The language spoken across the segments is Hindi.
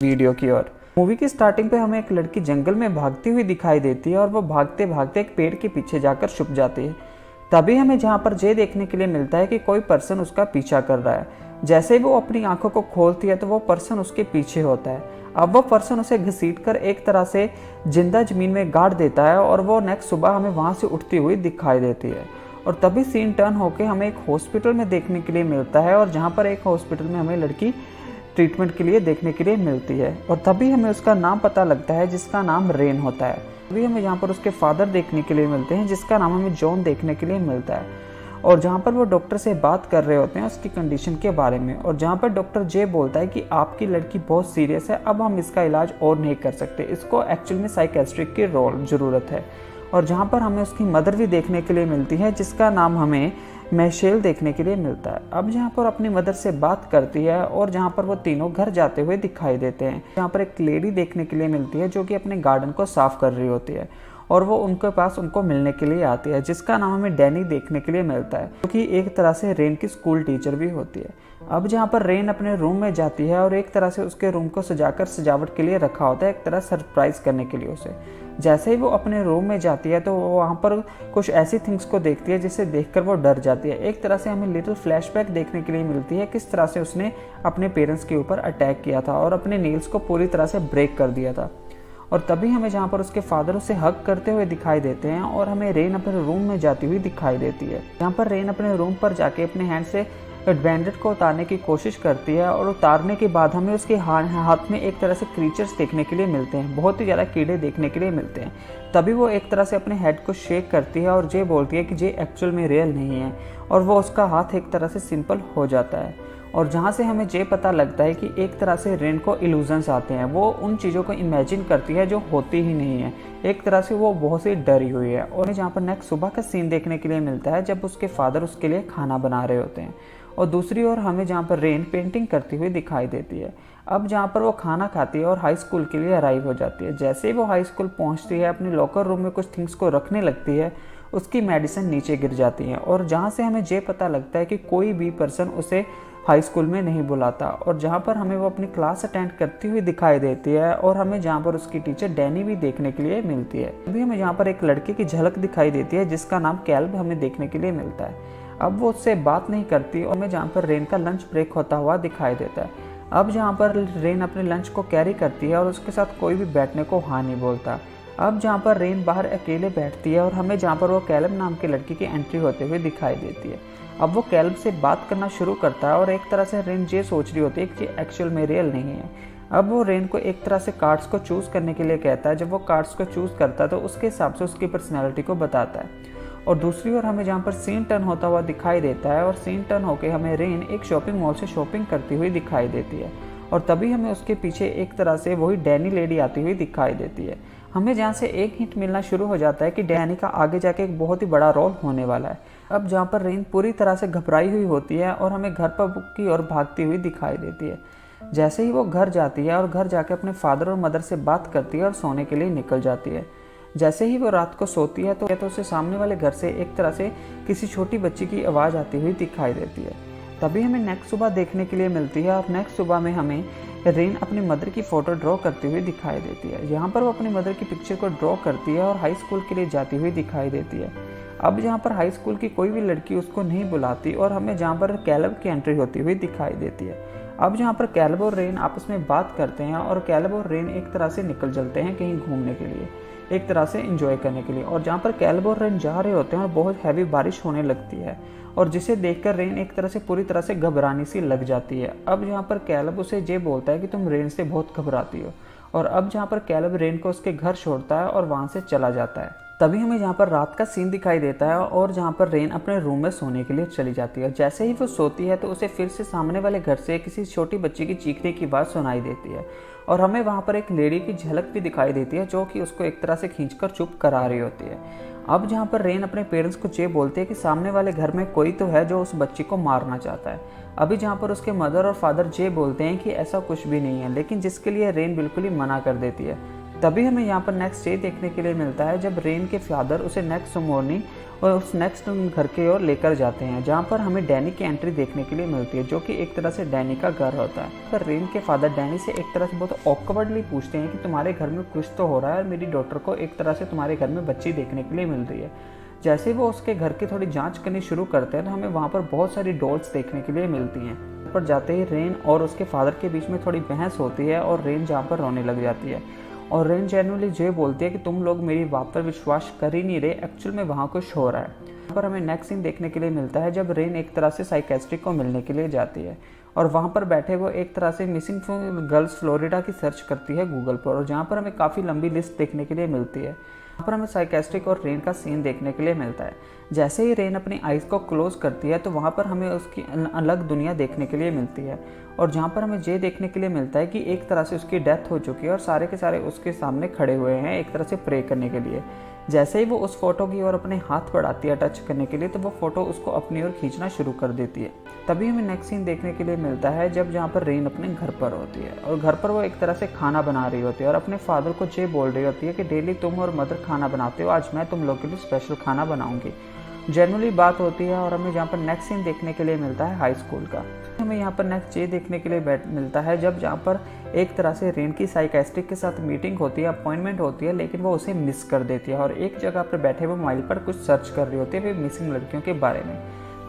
वीडियो की ओर। मूवी की स्टार्टिंग पे हमें एक लड़की जंगल में भागती हुई दिखाई देती है और वो भागते भागते एक पेड़ के पीछे जाकर छुप जाती है। तभी हमें जहाँ पर जे देखने के लिए मिलता है कि कोई पर्सन उसका पीछा कर रहा है। जैसे ही वो अपनी आंखों को खोलती है तो वो पर्सन उसके पीछे होता है। अब वो पर्सन उसे घसीट कर एक तरह से जिंदा जमीन में गाड़ देता है और वो नेक्स्ट सुबह हमें वहाँ से उठती हुई दिखाई देती है। और तभी सीन टर्न होकर हमें एक हॉस्पिटल में देखने के लिए मिलता है और जहाँ पर एक हॉस्पिटल में हमें लड़की ट्रीटमेंट के लिए देखने के लिए मिलती है। और तभी हमें उसका नाम पता लगता है जिसका नाम रेन होता है। तभी हमें यहाँ पर उसके फादर देखने के लिए मिलते हैं जिसका नाम हमें जॉन देखने के लिए मिलता है। और जहाँ पर वो डॉक्टर से बात कर रहे होते हैं उसकी कंडीशन के बारे में। और जहाँ पर डॉक्टर जे बोलता है कि आपकी लड़की बहुत सीरियस है, अब हम इसका इलाज और नहीं कर सकते, इसको एक्चुअल में साइकेट्रिक की ज़रूरत है। और जहाँ पर हमें उसकी मदर भी देखने के लिए मिलती है जिसका नाम हमें मैशेल देखने के लिए मिलता है। अब जहाँ पर अपनी मदर से बात करती है और जहाँ पर वो तीनों घर जाते हुए दिखाई देते हैं। यहाँ पर एक लेडी देखने के लिए मिलती है जो कि अपने गार्डन को साफ कर रही होती है और वो उनके पास उनको मिलने के लिए आती है जिसका नाम हमें डैनी देखने के लिए मिलता है जो कि एक तरह से रेन की स्कूल टीचर भी होती है। अब जहाँ पर रेन अपने रूम में जाती है और एक तरह से उसके रूम को सजाकर सजावट के लिए रखा होता है, एक तरह सरप्राइज करने के लिए उसे। जैसे ही वो अपने रूम में जाती है तो वो वहाँ पर कुछ ऐसी थिंग्स को देखती है जिसे देखकर वो डर जाती है। एक तरह से हमें लिटिल फ्लैशबैक देखने के लिए मिलती है किस तरह से उसने अपने पेरेंट्स के ऊपर अटैक किया था और अपने नील्स को पूरी तरह से ब्रेक कर दिया था। और तभी हमें जहाँ पर उसके फादर उसे हग करते हुए दिखाई देते हैं और हमें रेन अपने रूम में जाती हुई दिखाई देती है। यहाँ पर रेन अपने रूम पर जाके अपने हैंड से बैंडेड को उतारने की कोशिश करती है और उतारने के बाद हमें उसके हाथ में एक तरह से क्रीचर्स देखने के लिए मिलते हैं, बहुत ही ज़्यादा कीड़े देखने के लिए मिलते हैं। तभी वो एक तरह से अपने हेड को शेक करती है और जे बोलती है कि जे एक्चुअल में रियल नहीं है और वो उसका हाथ एक तरह से सिंपल हो जाता है। और जहाँ से हमें जे पता लगता है कि एक तरह से रेन को इल्यूजन्स आते हैं, वो उन चीज़ों को इमेजिन करती है जो होती ही नहीं है, एक तरह से वो बहुत सी डरी हुई है। और जहाँ पर नेक्स्ट सुबह का सीन देखने के लिए मिलता है जब उसके फादर उसके लिए खाना बना रहे होते हैं और दूसरी ओर हमें जहाँ पर रेन पेंटिंग करती हुई दिखाई देती है। अब जहाँ पर वो खाना खाती है और हाई स्कूल के लिए अराइव हो जाती है। जैसे ही वो हाई स्कूल पहुँचती है अपने लॉकर रूम में कुछ थिंग्स को रखने लगती है, उसकी मेडिसिन नीचे गिर जाती है और जहाँ से हमें ये पता लगता है कि कोई भी पर्सन उसे हाई स्कूल में नहीं बुलाता। और जहाँ पर हमें वो अपनी क्लास अटेंड करती हुई दिखाई देती है और हमें जहाँ पर उसकी टीचर डैनी भी देखने के लिए मिलती है। अभी हमें यहाँ पर एक लड़के की झलक दिखाई देती है जिसका नाम कैल्ब हमें देखने के लिए मिलता है। अब वो उससे बात नहीं करती और हमें जहाँ पर रेन का लंच ब्रेक होता हुआ दिखाई देता है। अब जहाँ पर रेन अपने लंच को कैरी करती है और उसके साथ कोई भी बैठने को हाँ नहीं बोलता। अब जहाँ पर रेन बाहर अकेले बैठती है और हमें जहाँ पर वो कैल्ब नाम की लड़की की एंट्री होते हुए दिखाई देती है। अब वो कैल्ब से बात करना शुरू करता है और एक तरह से रेन ये सोच रही होती है कि एक्चुअल में रियल नहीं है। अब वो रेन को एक तरह से कार्ड्स को चूज़ करने के लिए कहता है। जब वो कार्ड्स को चूज़ करता है तो उसके हिसाब से उसकी पर्सनैलिटी को बताता है। और दूसरी ओर हमें जहाँ पर सीन टर्न होता हुआ दिखाई देता है और सीन टर्न होकर हमें रेन एक शॉपिंग मॉल से शॉपिंग करती हुई दिखाई देती है। और तभी हमें उसके पीछे एक तरह से वही डैनी लेडी आती हुई दिखाई देती है। हमें जहाँ से एक हिंट मिलना शुरू हो जाता है कि डैनी का आगे जाके एक बहुत ही बड़ा रोल होने वाला है। अब जहाँ पर रेन पूरी तरह से घबराई हुई होती है और हमें घर पर की ओर भागती हुई दिखाई देती है। जैसे ही वो घर जाती है और घर जाके अपने फादर और मदर से बात करती है और सोने के लिए निकल जाती है। जैसे ही वो रात को सोती है तो उसे सामने वाले घर से एक तरह से किसी छोटी बच्ची की आवाज़ आती हुई दिखाई देती है। तभी हमें नेक्स्ट सुबह देखने के लिए मिलती है और नेक्स्ट सुबह में हमें रेन अपनी मदर की फ़ोटो ड्रॉ करती हुई दिखाई देती है। यहाँ पर वो अपनी मदर की पिक्चर को ड्रॉ करती है और हाई स्कूल के लिए जाती हुई दिखाई देती है। अब जहाँ पर हाई स्कूल की कोई भी लड़की उसको नहीं बुलाती और हमें जहाँ पर कैल्ब की एंट्री होती हुई दिखाई देती है। अब जहाँ पर कैल्ब और रेन आपस में बात करते हैं और कैल्ब और रेन एक तरह से निकल चलते हैं कहीं घूमने के लिए, एक तरह से एंजॉय करने के लिए। और जहाँ पर कैल्ब और रेन जा रहे होते हैं और बहुत हैवी बारिश होने लगती है और जिसे देखकर रेन एक तरह से पूरी तरह से घबरानी सी लग जाती है। अब जहाँ पर कैल्ब उसे ये बोलता है कि तुम रेन से बहुत घबराती हो। और अब जहाँ पर कैल्ब रेन को उसके घर छोड़ता है और वहाँ से चला जाता है। तभी हमें जहाँ पर रात का सीन दिखाई देता है और जहाँ पर रेन अपने रूम में सोने के लिए चली जाती है। जैसे ही वो सोती है तो उसे फिर से सामने वाले घर से किसी छोटी बच्ची की चीखने की आवाज़ सुनाई देती है और हमें वहाँ पर एक लेडी की झलक भी दिखाई देती है जो कि उसको एक तरह से खींचकर चुप करा रही होती है। अब जहाँ पर रेन अपने पेरेंट्स को ये बोलती है कि सामने वाले घर में कोई तो है जो उस बच्ची को मारना चाहता है। अभी जहाँ पर उसके मदर और फादर ये बोलते हैं कि ऐसा कुछ भी नहीं है, लेकिन जिसके लिए रेन बिल्कुल ही मना कर देती है। तभी हमें यहाँ पर नेक्स्ट डे देखने के लिए मिलता है जब रेन के फादर उसे नेक्स्ट मॉर्निंग और उस नेक्स्ट घर की ओर लेकर जाते हैं, जहाँ पर हमें डैनी की एंट्री देखने के लिए मिलती है, जो कि एक तरह से डैनी का घर होता है। पर रेन के फादर डैनी से एक तरह से बहुत ऑकवर्डली पूछते हैं कि तुम्हारे घर में कुछ तो हो रहा है और मेरी डॉटर को एक तरह से तुम्हारे घर में बच्ची देखने के लिए मिल रही है। जैसे वो उसके घर की थोड़ी जांच करनी शुरू करते हैं तो हमें वहाँ पर बहुत सारी डॉल्स देखने के लिए मिलती हैं। पर जाते ही रेन और उसके फादर के बीच में थोड़ी बहस होती है और रेन जहाँ पर रोने लग जाती है और रेन जेन्युइनली ये बोलती है कि तुम लोग मेरी बात पर विश्वास कर ही नहीं रहे, एक्चुअल में वहाँ कुछ हो रहा है। यहाँ पर हमें नेक्स्ट सीन देखने के लिए मिलता है जब रेन एक तरह से साइकेट्रिस्ट को मिलने के लिए जाती है और वहाँ पर बैठे वो एक तरह से मिसिंग गर्ल्स फ्लोरिडा की सर्च करती है गूगल पर, और जहाँ पर हमें काफ़ी लंबी लिस्ट देखने के लिए मिलती है। यहाँ पर हमें साइकेट्रिस्ट और रेन का सीन देखने के लिए मिलता है। जैसे ही रेन अपनी आइज़ को क्लोज करती है तो वहाँ पर हमें उसकी अलग दुनिया देखने के लिए मिलती है और जहाँ पर हमें ये देखने के लिए मिलता है कि एक तरह से उसकी डेथ हो चुकी है और सारे के सारे उसके सामने खड़े हुए हैं एक तरह से प्रे करने के लिए। जैसे ही वो उस फोटो की ओर अपने हाथ बढ़ाती है टच करने के लिए तो वो फोटो उसको अपनी ओर खींचना शुरू कर देती है। तभी हमें नेक्स्ट सीन देखने के लिए मिलता है जब जहाँ पर रेन अपने घर पर होती है और घर पर वो एक तरह से खाना बना रही होती है और अपने फादर को ये बोल रही होती है कि डेली तुम और मदर खाना बनाते हो, आज मैं तुम लोग के लिए स्पेशल खाना बनाऊंगी। जनरली बात होती है और हमें जहाँ पर नेक्स्ट सीन देखने के लिए मिलता है हाई स्कूल का। हमें यहाँ पर नेक्स्ट ये देखने के लिए मिलता है जब जहाँ पर एक तरह से रेन की साइकेट्रिस्ट के साथ मीटिंग होती है, अपॉइंटमेंट होती है, लेकिन वो उसे मिस कर देती है और एक जगह पर बैठे वो मोबाइल पर कुछ सर्च कर रही होती है मिसिंग लड़कियों के बारे में।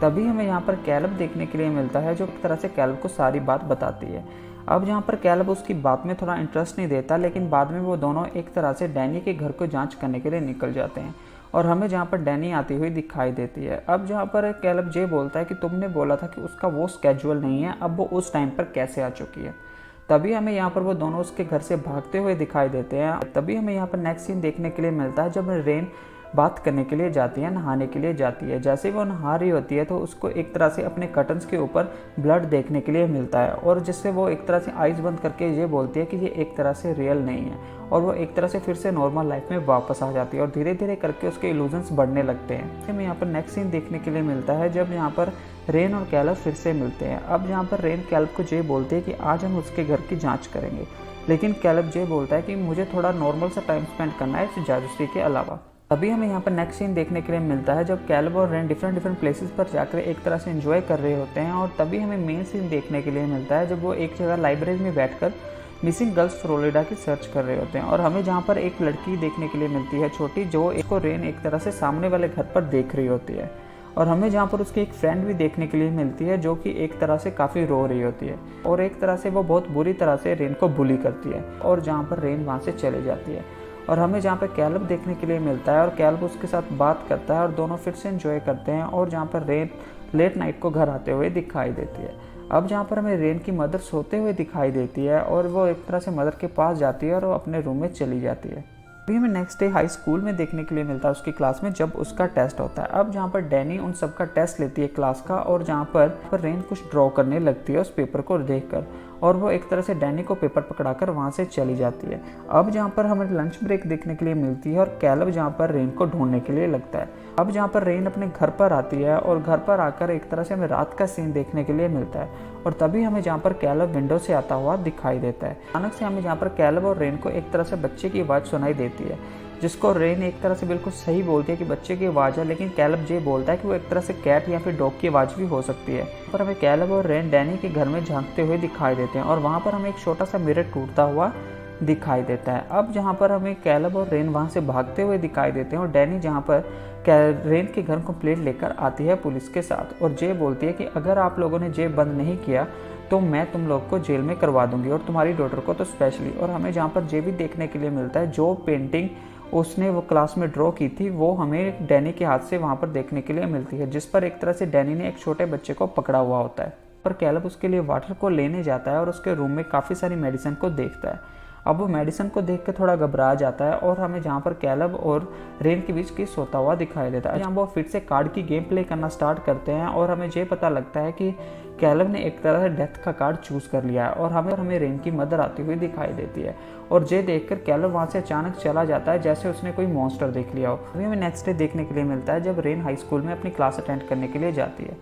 तभी हमें यहाँ पर कैलब देखने के लिए मिलता है जो एक तरह से कैलब को सारी बात बताती है। अब जहाँ पर कैलब उसकी बात में थोड़ा इंटरेस्ट नहीं देता, लेकिन बाद में वो दोनों एक तरह से डैनी के घर को जांच करने के लिए निकल जाते हैं और हमें जहाँ पर डैनी आती हुई दिखाई देती है। अब जहाँ पर कैलब ये बोलता है कि तुमने बोला था कि उसका वो स्केड्यूल नहीं है, अब वो उस टाइम पर कैसे आ चुकी है। तभी हमें यहाँ पर वो दोनों उसके घर से भागते हुए दिखाई देते हैं। तभी हमें यहाँ पर नेक्स्ट सीन देखने के लिए मिलता है जब रेन बात करने के लिए जाती है, नहाने के लिए जाती है। जैसे वो नहा रही होती है तो उसको एक तरह से अपने कर्टन्स के ऊपर ब्लड देखने के लिए मिलता है और जिससे वो एक तरह से आइज़ बंद करके ये बोलती है कि ये एक तरह से रियल नहीं है और वो एक तरह से फिर से नॉर्मल लाइफ में वापस आ जाती है और धीरे धीरे करके उसके इल्यूजन्स बढ़ने लगते हैं। हमें यहाँ पर नेक्स्ट सीन देखने के लिए मिलता है जब यहाँ पर रेन और कैलब फिर से मिलते हैं। अब यहाँ पर रेन कैलब को ये बोलते हैं कि आज हम उसके घर की जाँच करेंगे, लेकिन कैलब ये बोलता है कि मुझे थोड़ा नॉर्मल सा टाइम स्पेंड करना है इस जासूसी के अलावा। अभी हमें यहाँ पर नेक्स्ट सीन देखने के लिए मिलता है जब कैलब और रेन डिफरेंट प्लेसेस पर जाकर एक तरह से एंजॉय कर रहे होते हैं और तभी हमें मेन सीन देखने के लिए मिलता है जब वो एक जगह लाइब्रेरी में बैठकर मिसिंग गर्ल्स फ्लोरिडा की सर्च कर रहे होते हैं और हमें जहाँ पर एक लड़की देखने के लिए मिलती है छोटी, जो इसको रेन एक तरह से सामने वाले घर पर देख रही होती है और हमें जहाँ पर उसकी एक फ्रेंड भी देखने के लिए मिलती है जो कि एक तरह से काफ़ी रो रही होती है और एक तरह से वो बहुत बुरी तरह से रेन को बुली करती है और जहाँ पर रेन वहाँ से चले जाती है और हमें जहाँ पर कैलब देखने के लिए मिलता है और कैलब उसके साथ बात करता है और दोनों फिर से एंजॉय करते हैं और जहाँ पर रेन लेट नाइट को घर आते हुए दिखाई देती है। अब जहाँ पर हमें रेन की मदर सोते हुए दिखाई देती है और वो एक तरह से मदर के पास जाती है और वो अपने रूम में चली जाती है। अभी हमें नेक्स्ट डे हाई स्कूल में देखने के लिए मिलता है उसकी क्लास में जब उसका टेस्ट होता है। अब जहाँ पर डैनी उन सब का टेस्ट लेती है क्लास का और जहाँ पर रेन कुछ ड्रॉ करने लगती है उस पेपर को देखकर और वो एक तरह से डैनी को पेपर पकड़ाकर वहाँ से चली जाती है। अब जहाँ पर हमें लंच ब्रेक देखने के लिए मिलती है और कैलब जहाँ पर रेन को ढूंढने के लिए लगता है। अब जहाँ पर रेन अपने घर पर आती है और घर पर आकर एक तरह से हमें रात का सीन देखने के लिए मिलता है और तभी हमें जहाँ पर कैलब विंडो से आता हुआ दिखाई देता है। अचानक से हमें जहाँ पर कैलब और रेन को एक तरह से बच्चे की आवाज़ सुनाई देती है, जिसको रेन एक तरह से बिल्कुल सही बोलती है कि बच्चे की आवाज़ है, लेकिन कैलब ये बोलता है कि वो एक तरह से कैट या फिर डॉग की आवाज़ भी हो सकती है। पर हमें कैलब और रेन डैनी के घर में झांकते हुए दिखाई देते हैं और वहाँ पर हमें एक छोटा सा मिरर टूटता हुआ दिखाई देता है। अब जहाँ पर हमें कैलब और रेन वहाँ से भागते हुए दिखाई देते हैं और डैनी जहाँ पर रेन के घर कंप्लेंट लेकर आती है पुलिस के साथ और जे बोलती है कि अगर आप लोगों ने जेब बंद नहीं किया तो मैं तुम लोग को जेल में करवा दूंगी और तुम्हारी डॉटर को तो स्पेशली। और हमें जहाँ पर जे भी देखने के लिए मिलता है जो पेंटिंग उसने वो क्लास में ड्रॉ की थी वो हमें डैनी के हाथ से वहाँ पर देखने के लिए मिलती है, जिस पर एक तरह से डैनी ने एक छोटे बच्चे को पकड़ा हुआ होता है। पर कैलब उसके लिए वाटर को लेने जाता है और उसके रूम में काफ़ी सारी मेडिसिन को देखता है। अब वो मेडिसिन को देख के थोड़ा घबरा जाता है और हमें जहाँ पर कैलब और रेन के बीच की सोता हुआ दिखाई देता है। जहाँ वो फिर से कार्ड की गेम प्ले करना स्टार्ट करते हैं और हमें ये पता लगता है कि कैलब ने एक तरह से डेथ का कार्ड चूज़ कर लिया है और हमें रेन की मदर आती हुई दिखाई देती है और ये देखकर कैलब वहाँ से अचानक चला जाता है जैसे उसने कोई मॉन्स्टर देख लिया हो। अभी हमें नेक्स्ट डे देखने के लिए मिलता है जब रेन हाई स्कूल में अपनी क्लास अटेंड करने के लिए जाती है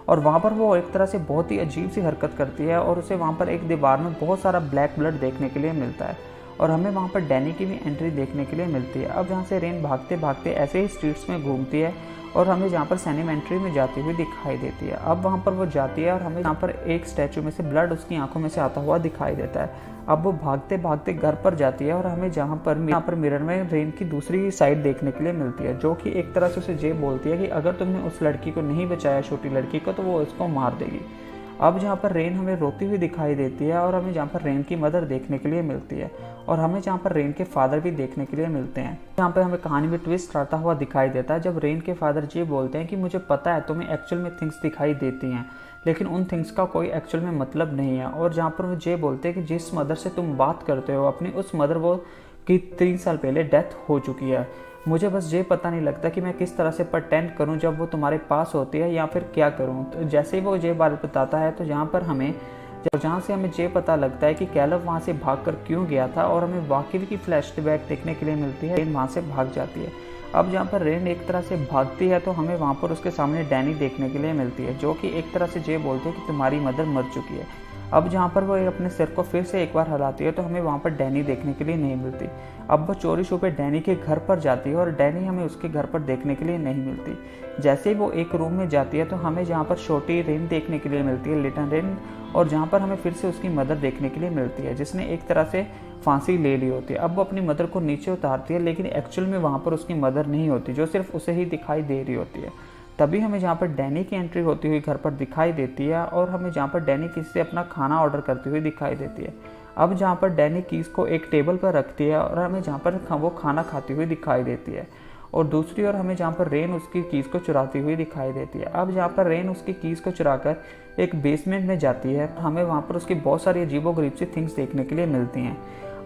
और वहाँ पर वो एक तरह से बहुत ही अजीब सी हरकत करती है और उसे वहाँ पर एक दीवार में बहुत सारा ब्लैक ब्लड देखने के लिए मिलता है और हमें वहाँ पर डैनी की भी एंट्री देखने के लिए मिलती है। अब जहाँ से रेन भागते भागते ऐसे ही स्ट्रीट्स में घूमती है और हमें जहाँ पर सैनिमेंट्री में जाती हुई दिखाई देती है। अब वहाँ पर वो जाती है और हमें यहाँ पर एक स्टैचू में से ब्लड उसकी आंखों में से आता हुआ दिखाई देता है। अब वो भागते भागते घर पर जाती है और हमें जहाँ पर मिरर में रेन की दूसरी साइड देखने के लिए मिलती है, जो कि एक तरह से उसे ये बोलती है कि अगर तुमने उस लड़की को नहीं बचाया, छोटी लड़की को, तो वो उसको मार देगी। अब जहाँ पर रेन हमें रोती हुई दिखाई देती है और हमें जहाँ पर रेन की मदर देखने के लिए मिलती है और हमें जहाँ पर रेन के फादर भी देखने के लिए मिलते हैं। यहाँ पर हमें कहानी में ट्विस्ट आता हुआ दिखाई देता है जब रेन के फादर ये बोलते हैं कि मुझे पता है तुम्हें एक्चुअल में थिंग्स दिखाई देती हैं, लेकिन उन थिंग्स का कोई एक्चुअल में मतलब नहीं है। और जहाँ पर वो ये बोलते हैं कि जिस मदर से तुम बात करते हो अपनी, उस मदर वो की 3 साल पहले डेथ हो चुकी है। मुझे बस ये पता नहीं लगता कि मैं किस तरह से प्रटेंड करूं जब वो तुम्हारे पास होती है, या फिर क्या करूं। तो जैसे ही वो ये बात बताता है तो जहाँ से हमें ये पता लगता है कि कैलब वहाँ से भागकर क्यों गया था और हमें वाकई की फ्लैशबैक देखने के लिए मिलती है। रेन वहाँ से भाग जाती है। अब जहाँ पर रेन एक तरह से भागती है तो हमें वहाँ पर उसके सामने डैनी देखने के लिए मिलती है, जो कि एक तरह से ये बोलती है कि तुम्हारी मदर मर चुकी है। अब जहाँ पर वो अपने सिर को फिर से एक बार हिलाती है तो हमें वहाँ पर डैनी देखने के लिए नहीं मिलती। अब वो चोरी छुपे डैनी के घर पर जाती है और डैनी हमें उसके घर पर देखने के लिए नहीं मिलती। जैसे ही वो एक रूम में जाती है तो हमें जहाँ पर छोटी रेन देखने के लिए मिलती है, लिटिल रेन, और जहाँ पर हमें फिर से उसकी मदर देखने के लिए मिलती है जिसने एक तरह से फांसी ले ली होती है। अब वो अपनी मदर को नीचे उतारती है, लेकिन एक्चुअल में वहाँ पर उसकी मदर नहीं होती, जो सिर्फ उसे ही दिखाई दे रही होती है। तभी हमें जहाँ पर डैनी की एंट्री होती हुई घर पर दिखाई देती है और हमें जहाँ पर डैनी किसी से अपना खाना ऑर्डर करती हुई दिखाई देती है। अब जहाँ पर डैनी कीज़ को एक टेबल पर रखती है और हमें जहाँ पर वो खाना खाती हुई दिखाई देती है, और दूसरी ओर हमें जहाँ पर रेन उसकी कीज़ को चुराती हुई दिखाई देती है। अब जहाँ पर रेन उसकी कीज़ को चुराकर एक बेसमेंट में जाती है, हमें वहाँ पर उसकी बहुत सारी अजीबोगरीब सी थिंग्स देखने के लिए मिलती हैं।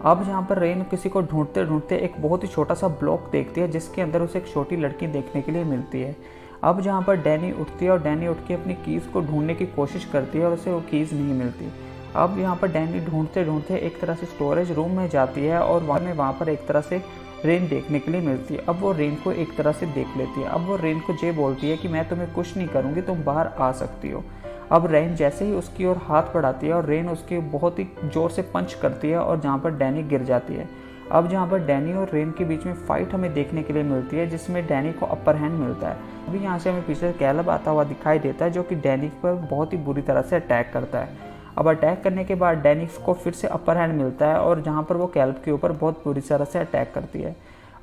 अब जहाँ पर रेन किसी को ढूंढते ढूंढते एक बहुत ही छोटा सा ब्लॉक देखती है जिसके अंदर उसे एक छोटी लड़की देखने के लिए मिलती है। अब जहाँ पर डैनी उठती है और डैनी उठ के अपनी कीज़ को ढूंढने की कोशिश करती है और उसे वो कीज़ नहीं मिलती। अब यहाँ पर डैनी ढूंढते ढूंढते एक तरह से स्टोरेज रूम में जाती है और वहाँ पर एक तरह से रेन देखने के लिए मिलती है। अब वो रेन को एक तरह से देख लेती है। अब वो रेन को ये बोलती है कि मैं तुम्हें कुछ नहीं करूँगी, तुम बाहर आ सकती हो। अब रेन जैसे ही उसकी ओर हाथ बढ़ाती है और रेन उसके बहुत ही ज़ोर से पंच करती है और जहाँ पर डैनी गिर जाती है। अब जहाँ पर डैनी और रेन के बीच में फाइट हमें देखने के लिए मिलती है जिसमें डैनी को अपर हैंड मिलता है। अभी यहाँ से हमें पीछे कैलब आता हुआ दिखाई देता है जो कि डैनी पर बहुत ही बुरी तरह से अटैक करता है। अब अटैक करने के बाद डैनी को फिर से अपर हैंड मिलता है और जहाँ पर वो कैलब के ऊपर बहुत बुरी तरह से अटैक करती है।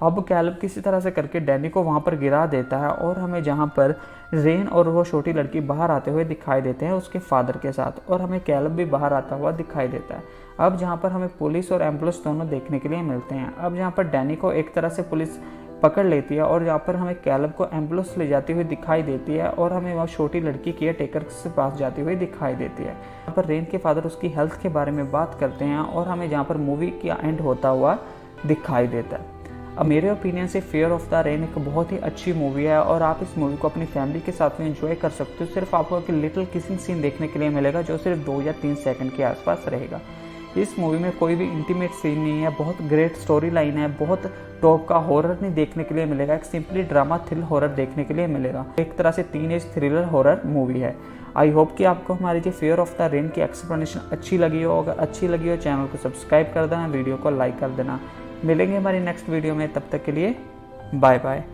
अब कैलब किसी तरह से करके डैनी को वहाँ पर गिरा देता है और हमें जहाँ पर रेन और वो छोटी लड़की बाहर आते हुए दिखाई देते हैं उसके फादर के साथ, और हमें कैलब भी बाहर आता हुआ दिखाई देता है। अब जहाँ पर हमें पुलिस और एम्बुलेंस दोनों देखने के लिए मिलते हैं। अब जहाँ पर डैनी को एक तरह से पुलिस पकड़ लेती है और जहाँ पर हमें कैलब को एम्बुलेंस ले जाती हुई दिखाई देती है और हमें वह छोटी लड़की केयर टेकर के पास जाती हुई दिखाई देती है। यहाँ पर रेन के फादर उसकी हेल्थ के बारे में बात करते हैं और हमें जहाँ पर मूवी का एंड होता हुआ दिखाई देता है। अब मेरे ओपिनियन से फियर ऑफ द रेन एक बहुत ही अच्छी मूवी है और आप इस मूवी को अपनी फैमिली के साथ में एंजॉय कर सकते हो। सिर्फ आपको एक लिटिल किसिंग सीन देखने के लिए मिलेगा जो सिर्फ 2 या 3 सेकंड के आसपास रहेगा। इस मूवी में कोई भी इंटीमेट सीन नहीं है, बहुत ग्रेट स्टोरी लाइन है, बहुत टॉप का हॉरर नहीं देखने के लिए मिलेगा, एक सिंपली ड्रामा थ्रिल हॉरर देखने के लिए मिलेगा। एक तरह से टीनेज थ्रिलर हॉरर मूवी है। आई होप कि आपको हमारी जो फियर ऑफ द रेन की एक्सप्लेनेशन अच्छी लगी हो। अगर अच्छी लगी हो चैनल को सब्सक्राइब कर देना, वीडियो को लाइक कर देना। मिलेंगे हमारी नेक्स्ट वीडियो में, तब तक के लिए बाय बाय।